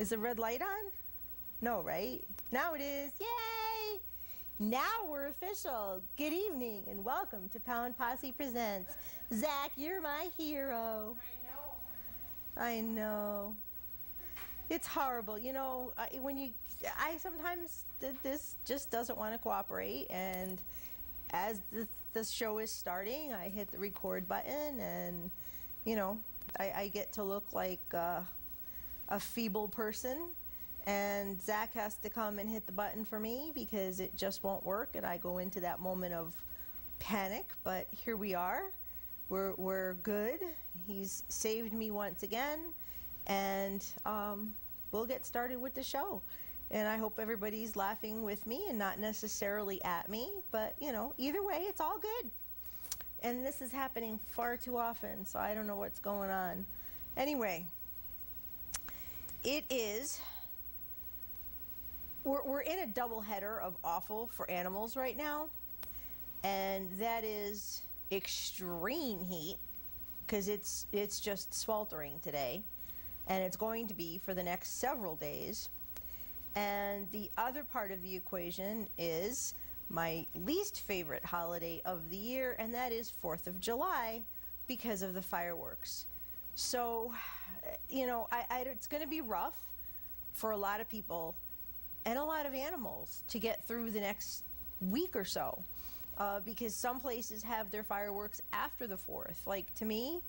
Is the red light on? No, right? Now it is. Yay! Now we're official. Good evening and welcome to Pound Posse Presents. Zach, you're my hero. I know. It's horrible. You know, I sometimes, this just doesn't want to cooperate. And as the show is starting, I hit the record button and, you know, I get to look like a feeble person. And Zach has to come and hit the button for me because it just won't work. And I go into that moment of panic. But here we are. We're good. He's saved me once again. And we'll get started with the show. And I hope everybody's laughing with me and not necessarily at me. But, you know, either way, it's all good. And this is happening far too often, so I don't know what's going on. Anyway, it is... We're in a double header of awful for animals right now. And that is extreme heat, because it's just sweltering today. And it's going to be for the next several days. And the other part of the equation is my least favorite holiday of the year, and that is 4th of July because of the fireworks. So, you know, it's going to be rough for a lot of people and a lot of animals to get through the next week or so, because some places have their fireworks after the 4th. Like, to me,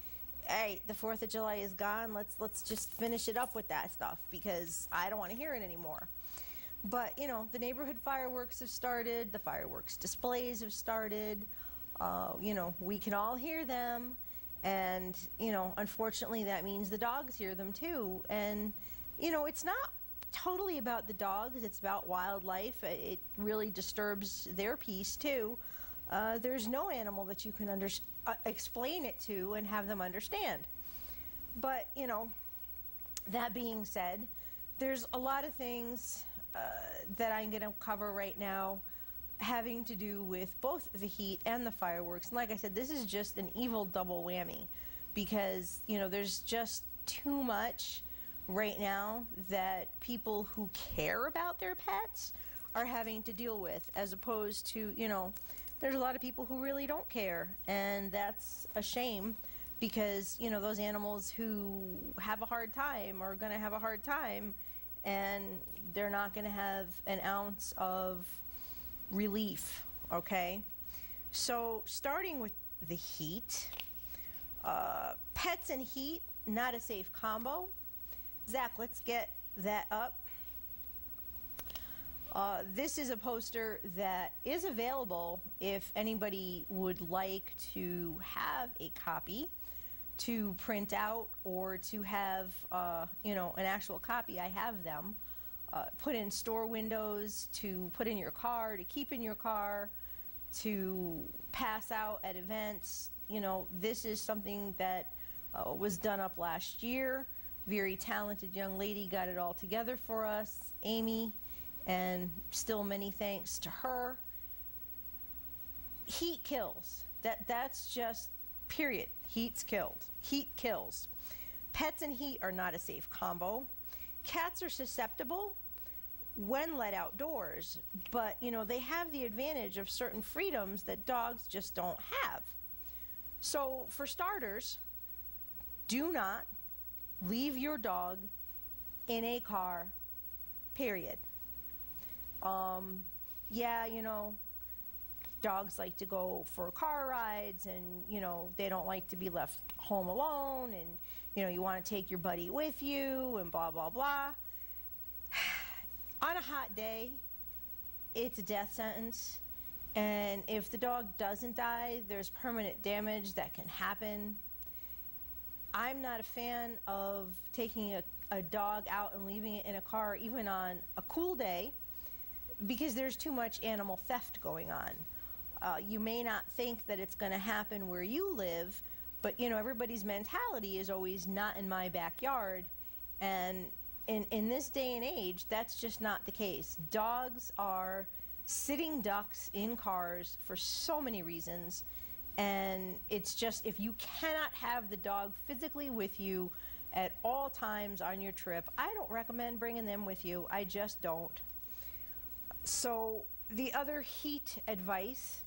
hey, the 4th of July is gone. Let's just finish it up with that stuff because I don't want to hear it anymore. But, you know, the neighborhood fireworks have started. The fireworks displays have started. You know, we can all hear them. And, you know, unfortunately, that means the dogs hear them too. And, you know, it's not totally about the dogs. It's about wildlife. It really disturbs their peace too. There's no animal that you can explain it to and have them understand. But, you know, that being said, there's a lot of things that I'm going to cover right now having to do with both the heat and the fireworks. And like I said, this is just an evil double whammy because, you know, there's just too much right now that people who care about their pets are having to deal with, as opposed to, you know, there's a lot of people who really don't care. And that's a shame because, you know, those animals who have a hard time are going to have a hard time, and they're not going to have an ounce of relief, okay? So starting with the heat, pets and heat, not a safe combo. Zach, let's get that up. This is a poster that is available if anybody would like to have a copy to print out or to have, you know, an actual copy. I have them put in store windows, to put in your car, to keep in your car, to pass out at events. You know, this is something that was done up last year. Very talented young lady got it all together for us, Amy, and still many thanks to her. Heat kills. That's just period. Heat kills. Pets and heat are not a safe combo. Cats are susceptible when let outdoors, but, you know, they have the advantage of certain freedoms that dogs just don't have. So for starters, do not leave your dog in a car, period. Yeah, you know, dogs like to go for car rides, and, you know, they don't like to be left home alone, and, you know, you want to take your buddy with you and blah, blah, blah. On a hot day, it's a death sentence. And if the dog doesn't die, there's permanent damage that can happen. I'm not a fan of taking a dog out and leaving it in a car, even on a cool day, because there's too much animal theft going on. You may not think that it's going to happen where you live, but, you know, everybody's mentality is always not in my backyard. And in this day and age, that's just not the case. Dogs are sitting ducks in cars for so many reasons. And it's just, if you cannot have the dog physically with you, at all times on your trip. I don't recommend bringing them with you. I just don't. So the other heat advice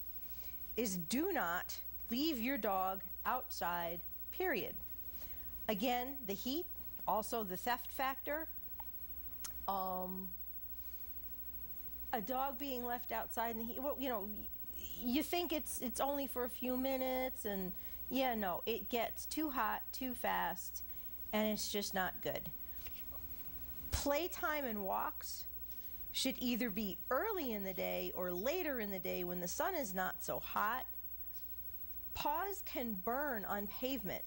is do not leave your dog outside, period. Again, the heat, also the theft factor. A dog being left outside in the heat, well, you know, you think it's only for a few minutes, and yeah, no, it gets too hot too fast, and it's just not good. Playtime and walks should either be early in the day or later in the day when the sun is not so hot. Paws can burn on pavement.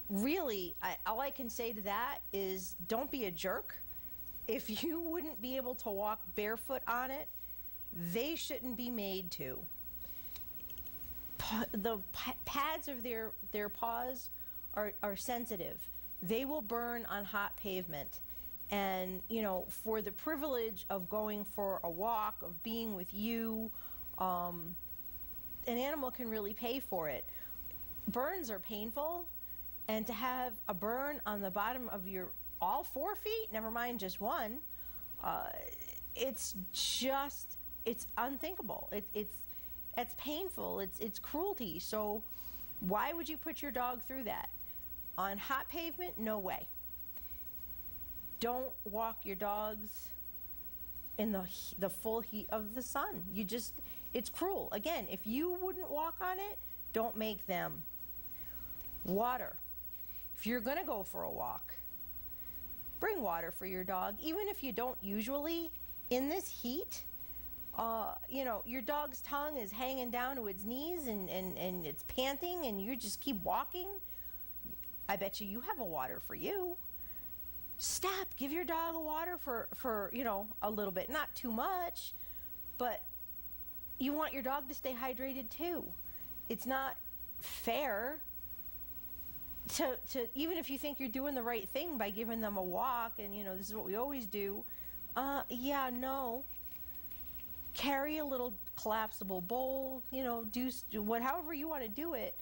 Really, all I can say to that is don't be a jerk. If you wouldn't be able to walk barefoot on it, they shouldn't be made to. The pads of their paws are sensitive. They will burn on hot pavement. And, you know, for the privilege of going for a walk, of being with you, an animal can really pay for it. Burns are painful, and to have a burn on the bottom of your all 4 feet, never mind just one, it's unthinkable. It's painful. It's cruelty. So why would you put your dog through that? On hot pavement, no way. Don't walk your dogs in the full heat of the sun. It's cruel. Again, if you wouldn't walk on it, don't make them. Water. If you're gonna go for a walk, bring water for your dog, even if you don't usually. In this heat, you know, your dog's tongue is hanging down to its knees and it's panting, and you just keep walking. I bet you have a water for you. Stop, give your dog a water for you know, a little bit, not too much, but you want your dog to stay hydrated too. It's not fair to even if you think you're doing the right thing by giving them a walk, and you know, this is what we always do. Yeah, no. Carry a little collapsible bowl, you know, do however you want to do it,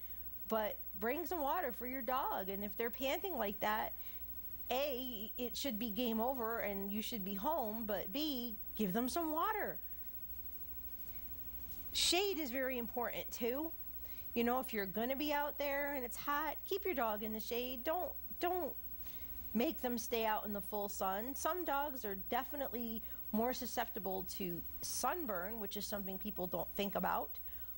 but bring some water for your dog. And if they're panting like that, A, it should be game over and you should be home, but B, give them some water. Shade is very important too. You know, if you're gonna be out there and it's hot, keep your dog in the shade. Don't make them stay out in the full sun. Some dogs are definitely more susceptible to sunburn, which is something people don't think about.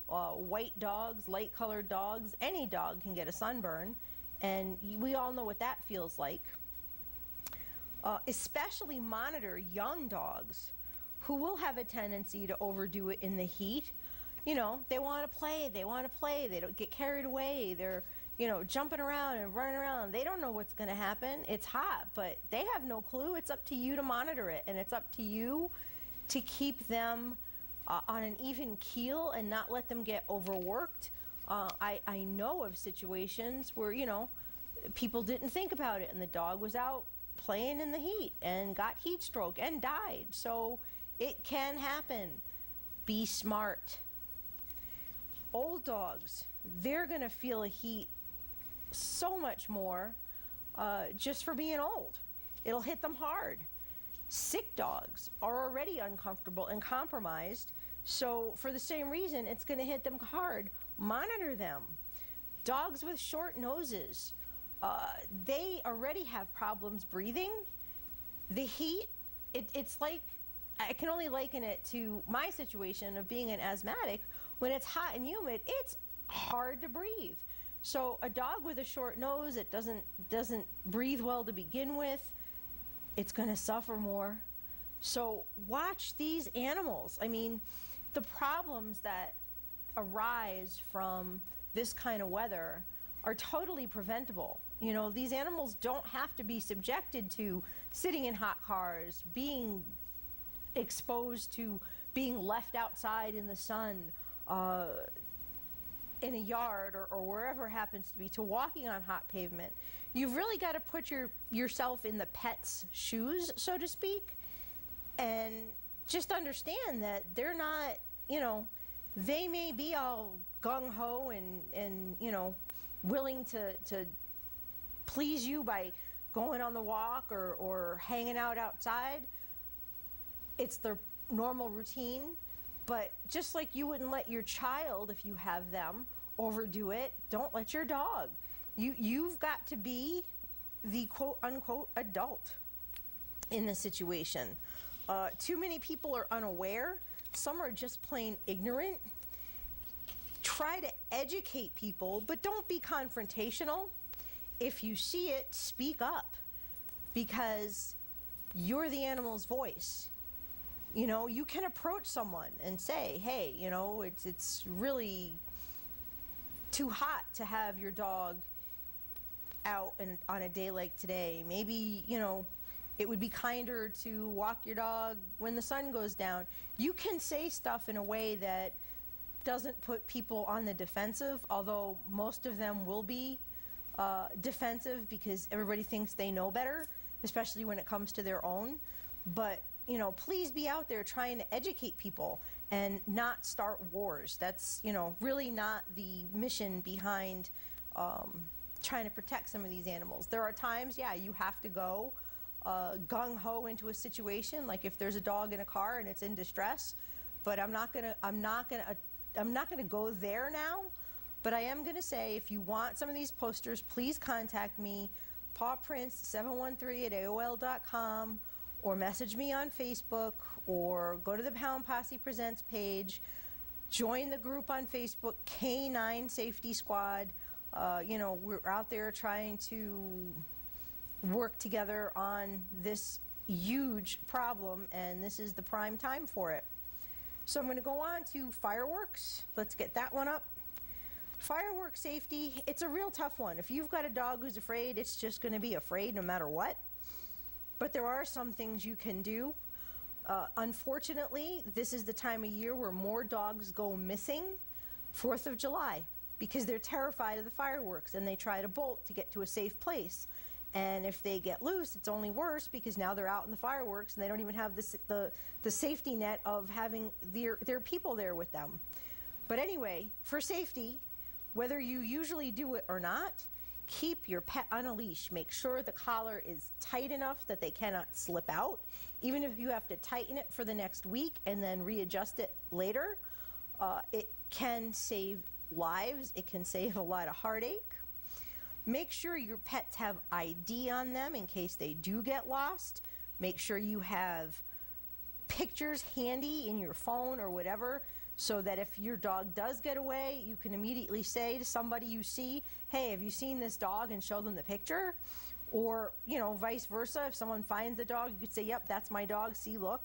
White dogs, light colored dogs, any dog can get a sunburn, and we all know what that feels like. Especially monitor young dogs who will have a tendency to overdo it in the heat. You know, they want to play, they don't get carried away, they're, you know, jumping around and running around. They don't know what's going to happen. It's hot, but they have no clue. It's up to you to monitor it, and it's up to you to keep them on an even keel and not let them get overworked. I know of situations where, you know, people didn't think about it, and the dog was out playing in the heat and got heat stroke and died. So it can happen. Be smart. Old dogs, they're going to feel a heat so much more just for being old. It'll hit them hard. Sick dogs are already uncomfortable and compromised, so for the same reason, it's going to hit them hard. Monitor them. Dogs with short noses, they already have problems breathing. The heat, it's like, I can only liken it to my situation of being an asthmatic. When it's hot and humid, it's hard to breathe. So a dog with a short nose that doesn't breathe well to begin with, it's going to suffer more. So watch these animals. I mean, the problems that arise from this kind of weather are totally preventable. You know, these animals don't have to be subjected to sitting in hot cars, being exposed to being left outside in the sun, in a yard or wherever it happens to be, to walking on hot pavement. You've really got to put yourself in the pet's shoes, so to speak, and just understand that they're not, you know, they may be all gung-ho and you know, willing to please you by going on the walk or hanging out outside. It's their normal routine. But just like you wouldn't let your child, if you have them, overdo it, don't let your dog. You've got to be the quote unquote adult in the situation. Too many people are unaware. Some are just plain ignorant. Try to educate people, but don't be confrontational. If you see it, speak up, because you're the animal's voice. You know, you can approach someone and say, hey, you know, it's really too hot to have your dog out and on a day like today. Maybe, you know, it would be kinder to walk your dog when the sun goes down. You can say stuff in a way that doesn't put people on the defensive, although most of them will be defensive because everybody thinks they know better, especially when it comes to their own. But you know, please be out there trying to educate people and not start wars. That's, you know, really not the mission behind trying to protect some of these animals. There are times, yeah, you have to go gung-ho into a situation, like if there's a dog in a car and it's in distress. But I'm not gonna go there now. But I am gonna say, if you want some of these posters, please contact me, pawprints713@aol.com, or message me on Facebook, or go to the Pound Posse Presents page, join the group on Facebook, K9 Safety Squad. You know, we're out there trying to work together on this huge problem, and this is the prime time for it. So I'm going to go on to fireworks. Let's get that one up. Firework safety, it's a real tough one. If you've got a dog who's afraid, it's just going to be afraid no matter what. But there are some things you can do. Unfortunately, this is the time of year where more dogs go missing 4th of July because they're terrified of the fireworks and they try to bolt to get to a safe place. And if they get loose, it's only worse because now they're out in the fireworks and they don't even have the safety net of having their people there with them. But anyway, for safety, whether you usually do it or not, keep your pet on a leash. Make sure the collar is tight enough that they cannot slip out. Even if you have to tighten it for the next week and then readjust it later, it can save lives. It can save a lot of heartache. Make sure your pets have ID on them in case they do get lost. Make sure you have pictures handy in your phone or whatever, so that if your dog does get away, you can immediately say to somebody you see, hey, have you seen this dog, and show them the picture. Or, you know, vice versa. If someone finds the dog, you could say, yep, that's my dog, see, look.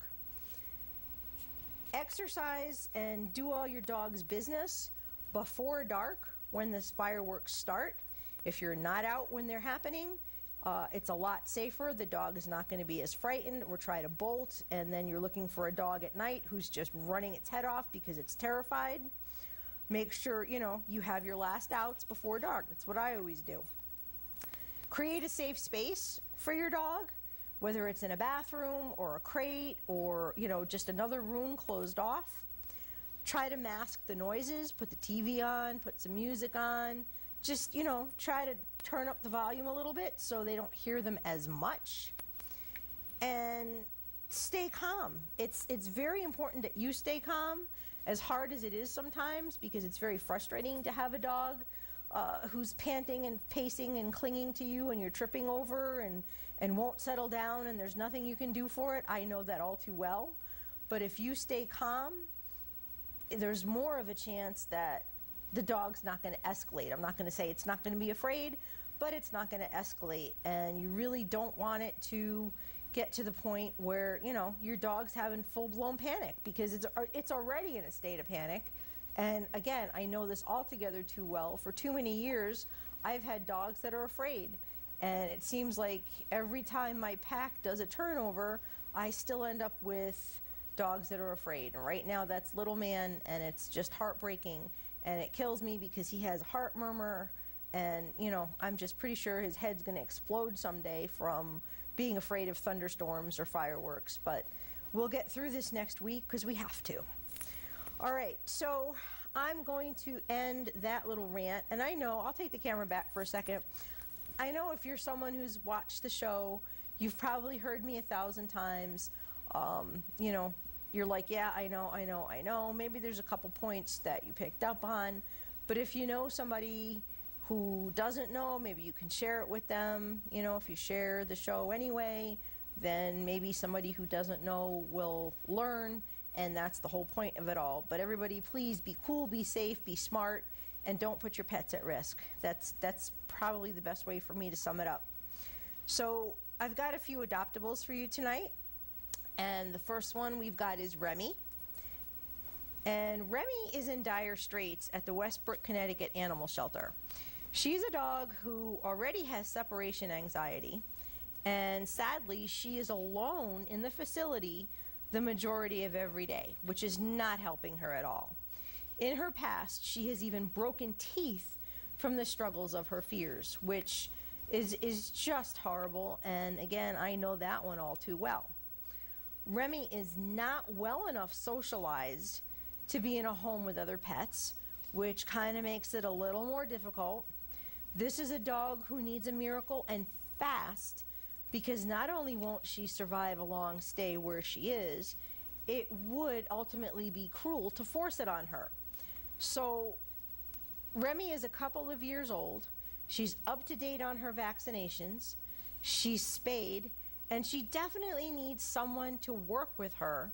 Exercise and do all your dog's business before dark when the fireworks start. If you're not out when they're happening, it's a lot safer. The dog is not going to be as frightened or try to bolt, and then you're looking for a dog at night who's just running its head off because it's terrified. Make sure, you know, you have your last outs before dark. That's what I always do. Create a safe space for your dog, whether it's in a bathroom or a crate or, you know, just another room closed off. Try to mask the noises, put the TV on, put some music on. Just, you know, try to turn up the volume a little bit so they don't hear them as much. And stay calm. It's very important that you stay calm, as hard as it is sometimes, because it's very frustrating to have a dog who's panting and pacing and clinging to you, and you're tripping over and won't settle down, and there's nothing you can do for it. I know that all too well. But if you stay calm, there's more of a chance that the dog's not going to escalate. I'm not going to say it's not going to be afraid, but it's not going to escalate. And you really don't want it to get to the point where, you know, your dog's having full-blown panic, because it's already in a state of panic. And again, I know this altogether too well. For too many years, I've had dogs that are afraid. And it seems like every time my pack does a turnover, I still end up with dogs that are afraid. And right now, that's Little Man, and it's just heartbreaking. And it kills me because he has a heart murmur, and, you know, I'm just pretty sure his head's going to explode someday from being afraid of thunderstorms or fireworks. But we'll get through this next week because we have to. All right, so I'm going to end that little rant. And I know, I'll take the camera back for a second. I know if you're someone who's watched the show, you've probably heard me 1,000 times. You know, you're like, yeah, I know. Maybe there's a couple points that you picked up on. But if you know somebody who doesn't know, maybe you can share it with them. You know, if you share the show anyway, then maybe somebody who doesn't know will learn, and that's the whole point of it all. But everybody, please be cool, be safe, be smart, and don't put your pets at risk. That's probably the best way for me to sum it up. So I've got a few adoptables for you tonight, and the first one we've got is Remy. And Remy is in dire straits at the Westbrook, Connecticut Animal Shelter. She's a dog who already has separation anxiety, and sadly, she is alone in the facility the majority of every day, which is not helping her at all. In her past, she has even broken teeth from the struggles of her fears, which is just horrible, and again, I know that one all too well. Remy is not well enough socialized to be in a home with other pets, which kind of makes it a little more difficult. This is a dog who needs a miracle, and fast, because not only won't she survive a long stay where she is, it would ultimately be cruel to force it on her. So Remy is a couple of years old. She's up to date on her vaccinations. She's spayed, and she definitely needs someone to work with her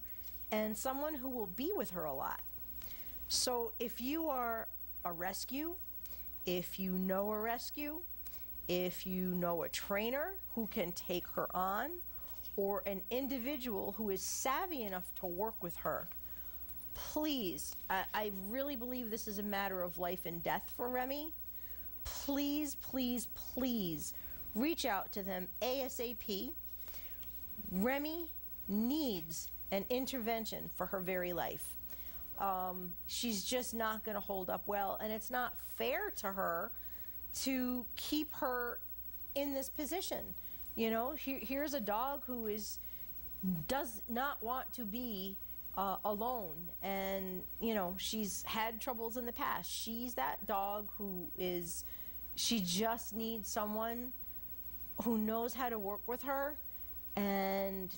and someone who will be with her a lot. So if you are a rescue, if you know a rescue, if you know a trainer who can take her on, or an individual who is savvy enough to work with her, please, I really believe this is a matter of life and death for Remy. Please, please, please reach out to them ASAP. Remy needs an intervention for her very life. She's just not going to hold up well, and it's not fair to her to keep her in this position. You know, here's a dog who does not want to be alone, and you know, she's had troubles in the past. She's that dog she just needs someone who knows how to work with her and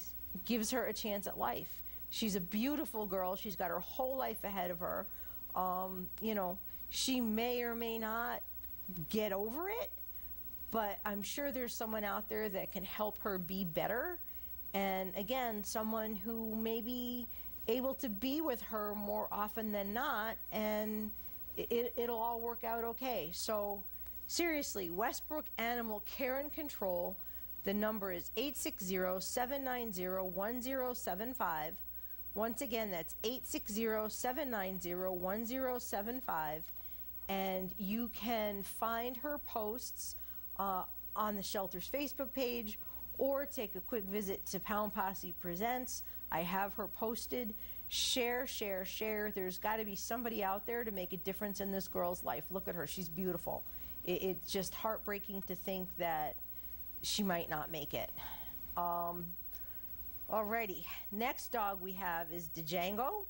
gives her a chance at life. She's a beautiful girl. She's got her whole life ahead of her. You know, she may or may not get over it, but I'm sure there's someone out there that can help her be better. And again, someone who may be able to be with her more often than not, and it'll all work out okay. So seriously, Westbrook Animal Care and Control, the number is 860-790-1075. Once again, that's 860-790-1075. And you can find her posts on the shelter's Facebook page, or take a quick visit to Posse Presents. I have her posted. Share, share, share. There's got to be somebody out there to make a difference in this girl's life. Look at her. She's beautiful. It's just heartbreaking to think that she might not make it. Alrighty. Next dog we have is DeJango.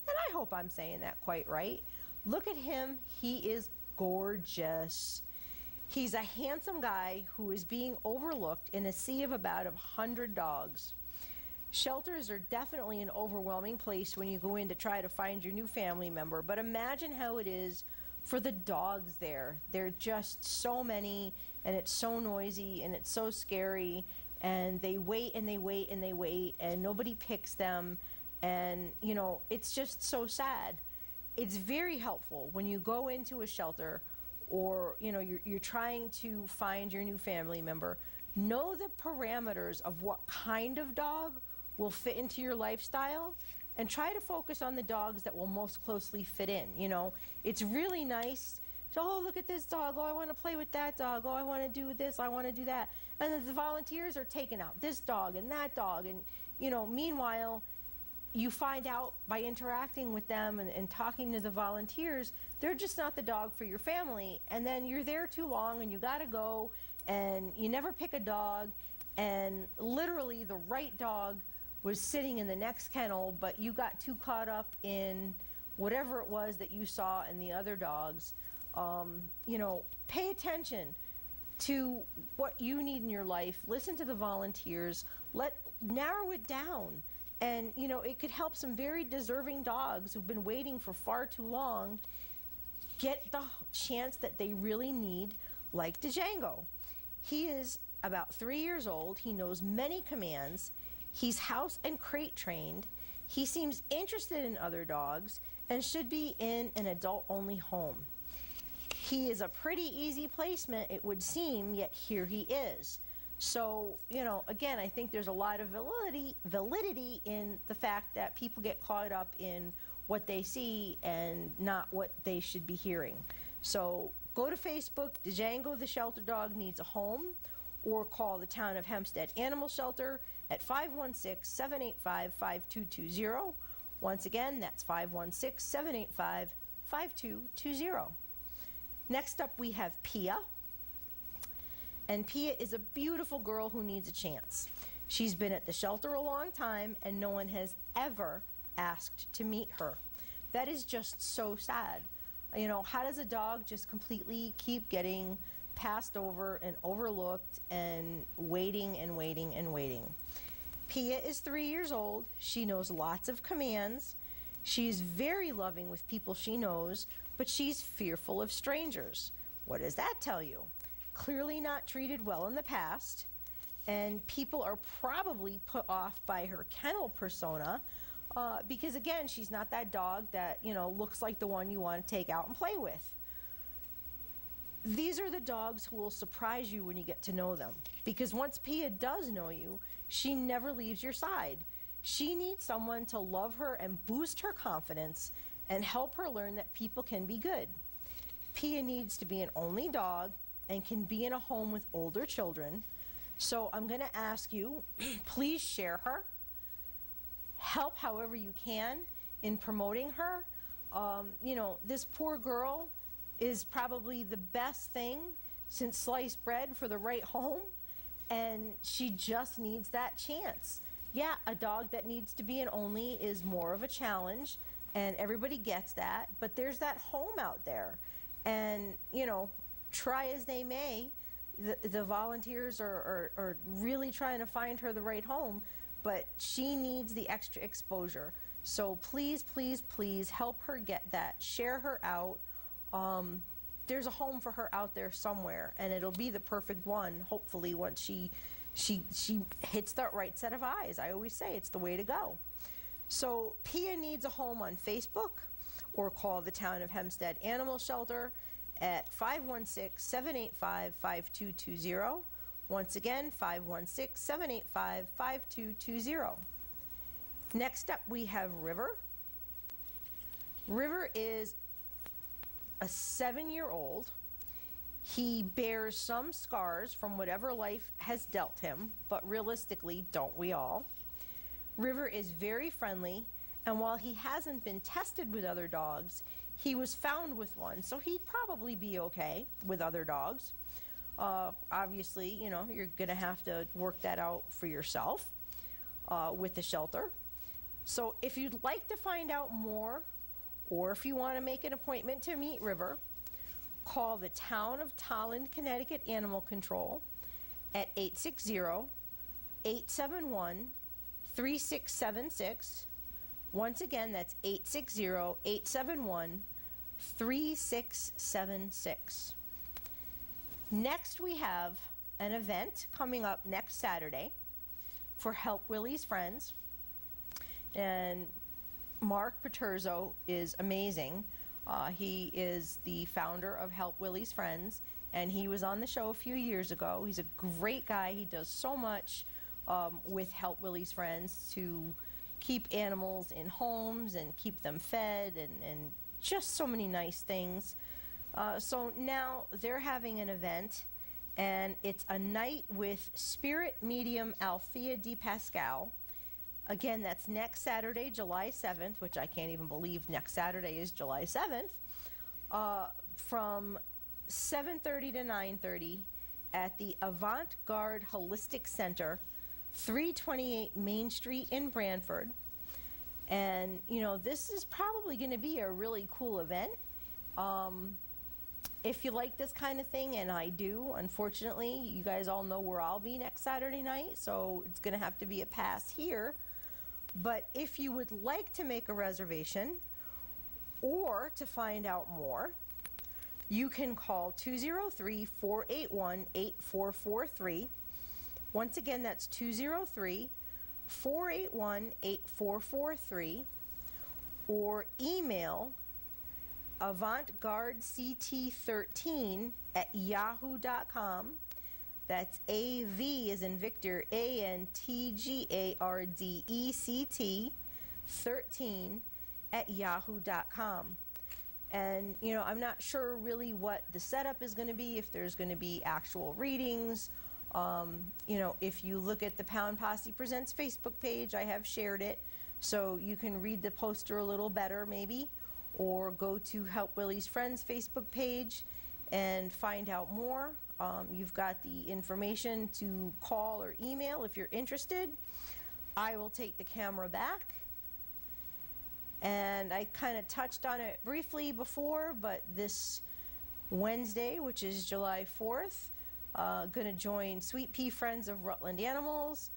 And I hope I'm saying that quite right. Look at him. He is gorgeous. He's a handsome guy who is being overlooked in a sea of about 100 dogs. Shelters are definitely an overwhelming place when you go in to try to find your new family member, but imagine how it is for the dogs there. They're just so many, and it's so noisy, and it's so scary, and they wait and they wait and they wait, and nobody picks them, and you know, it's just so sad. It's very helpful when you go into a shelter, or you know, you're trying to find your new family member. Know the parameters of what kind of dog will fit into your lifestyle, and try to focus on the dogs that will most closely fit in. You know, it's really nice. So, oh, look at this dog. Oh, I want to play with that dog. Oh, I want to do this. I want to do that. And then the volunteers are taking out this dog and that dog. And, you know, meanwhile, you find out by interacting with them and talking to the volunteers, they're just not the dog for your family. And then you're there too long and you got to go, and you never pick a dog. And literally the right dog was sitting in the next kennel, but you got too caught up in whatever it was that you saw in the other dogs. You know, pay attention. to what you need in your life. Listen to the volunteers. Narrow it down. And, you know, it could help some very deserving dogs who've been waiting for far too long get the chance that they really need, like DeJango. He is about 3 years old. He knows many commands. He's house and crate trained. He seems interested in other dogs and should be in an adult-only home. He is a pretty easy placement, it would seem, yet here he is. So, you know, again, I think there's a lot of validity in the fact that people get caught up in what they see and not what they should be hearing. So go to Facebook, DeJango the Shelter Dog Needs a Home, or call the Town of Hempstead Animal Shelter at 516-785-5220. Once again, that's 516-785-5220. Next up, we have Pia. And Pia is a beautiful girl who needs a chance. She's been at the shelter a long time, and no one has ever asked to meet her. That is just so sad. You know, how does a dog just completely keep getting passed over and overlooked and waiting and waiting and waiting? Pia is 3 years old. She knows lots of commands. She's very loving with people she knows, but she's fearful of strangers. What does that tell you? Clearly not treated well in the past, and people are probably put off by her kennel persona because, again, she's not that dog that, you know, looks like the one you want to take out and play with. These are the dogs who will surprise you when you get to know them, because once Pia does know you, she never leaves your side. She needs someone to love her and boost her confidence and help her learn that people can be good. Pia needs to be an only dog and can be in a home with older children. So I'm going to ask you, please share her. Help however you can in promoting her. You know, this poor girl is probably the best thing since sliced bread for the right home, and she just needs that chance. Yeah, a dog that needs to be an only is more of a challenge, and everybody gets that, but there's that home out there. And, you know, try as they may, the volunteers are really trying to find her the right home, but she needs the extra exposure. So please, please, please help her get that. Share her out. There's a home for her out there somewhere, and it'll be the perfect one, hopefully, once she hits that right set of eyes. I always say it's the way to go. So Pia needs a home on Facebook, or call the Town of Hempstead Animal Shelter at 516-785-5220. Once again, 516-785-5220. Next up, we have River. River is a 7-year-old. He bears some scars from whatever life has dealt him, but realistically, don't we all? River is very friendly, and while he hasn't been tested with other dogs, he was found with one, so he'd probably be okay with other dogs. Obviously, you know, you're going to have to work that out for yourself with the shelter. So if you'd like to find out more, or if you want to make an appointment to meet River, call the Town of Tolland, Connecticut Animal Control at 860-871-3676. Once again, that's 860-871-3676. Next, we have an event coming up next Saturday for Help Willie's Friends. And Mark Paterzo is amazing. He is the founder of Help Willie's Friends, and he was on the show a few years ago. He's a great guy. He does so much with Help Willie's Friends to keep animals in homes and keep them fed and just so many nice things. So now they're having an event, and it's a night with spirit medium Althea Di Pascal. Again, that's next Saturday, July 7th, which I can't even believe next Saturday is July 7th, from 7:30 to 9:30 at the Avant-Garde Holistic Center, 328 Main Street in Branford. And, you know, this is probably going to be a really cool event. if you like this kind of thing, and I do, unfortunately, you guys all know where I'll be next Saturday night, so it's going to have to be a pass here. But if you would like to make a reservation or to find out more, you can call 203-481-8443. Once again, that's 203-481-8443, or email avantgardeCT13@yahoo.com. That's AV as in Victor, ANTGARDECT 13@yahoo.com. And, you know, I'm not sure really what the setup is going to be, if there's going to be actual readings. You know, if you look at the Pound Posse Presents Facebook page, I have shared it, so you can read the poster a little better maybe, or go to Help Willie's Friends Facebook page and find out more. You've got the information to call or email if you're interested. I will take the camera back. And I kind of touched on it briefly before, but this Wednesday, which is July 4th, going to join Sweet Pea Friends of Rutland Animals,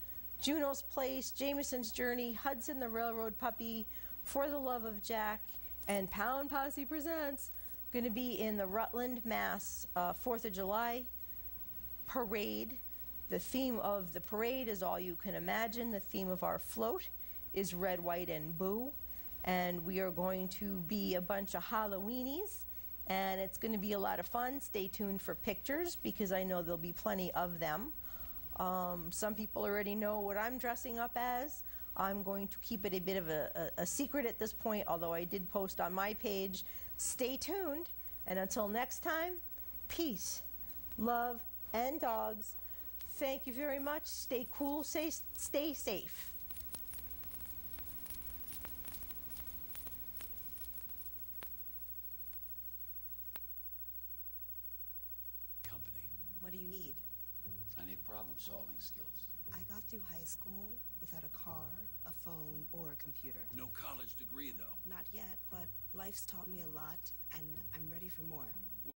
Juno's Place, Jameson's Journey, Hudson the Railroad Puppy, For the Love of Jack, and Pound Posse Presents. Going to be in the Rutland, Mass. 4th of July parade. The theme of the parade is all you can imagine. The theme of our float is Red, White, and Boo. And we are going to be a bunch of Halloweenies, and it's going to be a lot of fun. Stay tuned for pictures, because I know there'll be plenty of them. Some people already know what I'm dressing up as. I'm going to keep it a bit of a secret at this point, although I did post on my page. Stay tuned, and until next time, peace, love, and dogs. Thank you very much. Stay cool, stay safe. What do you need? I need problem-solving skills. I got through high school without a car, a phone, or a computer. No college degree, though. Not yet, but life's taught me a lot, and I'm ready for more.